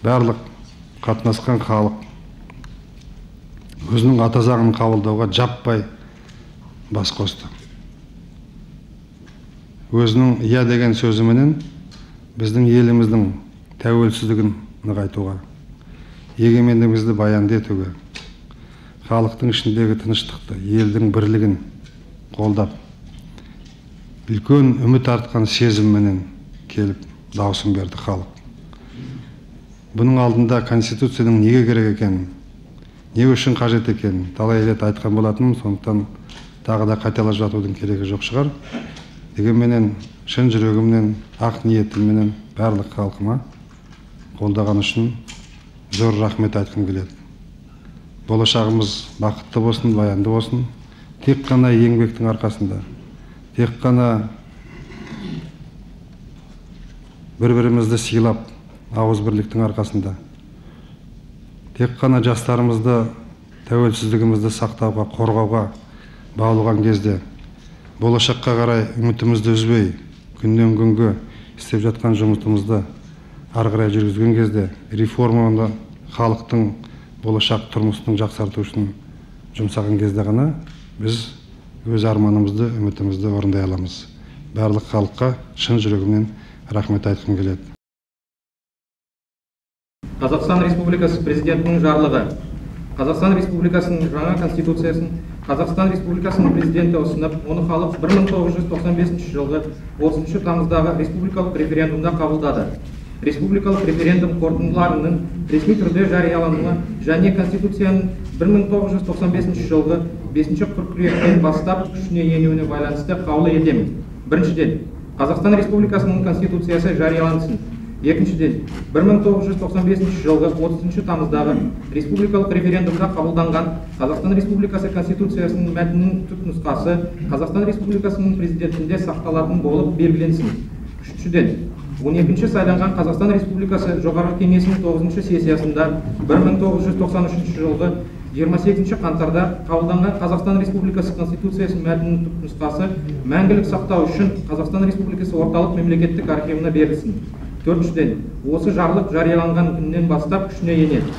барлық қатынасқан халық өзінің ата заңын қабылдауға жаппай бас қосты. Өзінің иә деген сөзіменен біздің еліміздің тәуелсіздігін нығайтуға, егемендігімізді баянды етуге, халықтың ішіндегі тыныштықты, елдің бірлігін қолдап, үлкен үміт артқан сезімменен келіп дауысын берді халық. Бұның алдында Конституцияның неге керек екенін, не үшін қажет екенін талай рет айтқан болатыным, сондықтан тағы да қайталап жатудың керегі жоқ шығар. Дегенменен шын жүрегімнен, ақ ниетімменен барлық халқыма қолдаған үшін зор рахмет айтқым келеді. Болашағымыз бақытты болсын, баянды болсын. Тек қана еңбектің арқасында, тек қана бір-бірімізді сыйлап, ауыз бірліктің арқасында, тек қана жастарымызды, тәуелсіздігімізді сақтауға, қорғауға баулыған кезде, болашаққа қарай үмітімізді үзбей, күннен күнге істеп жатқан жұмысымызды ары қарай жүргізген кезде, реформаны халықтың болашақ тұрмысының жақсарту үшін жұмсаған кезде ғана біз өз арманымызды, үмітімізді орындай аламыз. Барлық халыққа шын жүрегімнен рахмет айтқым келеді. Қазақстан Республикасы президентінің жарлығы, Қазақстан Республикасының жаңа конституциясын Қазақстан Республикасының президенті ұсынып, оны халық 1995 жылғы 30 тамыздағы республикалық референдумда қабылдады. Республикалық референдум қорытындыларының ресми түрде жариялануы және Конституцияның 1995 жылғы 5 қыркүйектен бастап күшіне енуіне байланысты қаулы етемін. Біріншіден, Қазақстан Республикасының Конституциясы жариялансын. Екіншіден, 1995 жылғы 30 тамыздағы республикалық референдумда қабылданған Қазақстан Республикасы Конституциясының мәтінінің түпнұсқасы Қазақстан Республикасының президентінде сақталатын болып белгіленсін. Үшіншіден, 12-ші сайланған Қазақстан Республикасы Жоғарғы Кеңесінің 9-шы сессиясында 1993 жылғы 28 қаңтарда қабылданған Қазақстан Республикасы Конституциясының мәтінінің түпнұсқасы мәңгілік сақтау үшін Қазақстан Республикасы орталық мемлекеттік архивіне берілсін. Төртіншіден, осы жарлық жарияланған күннен бастап күшіне енеді.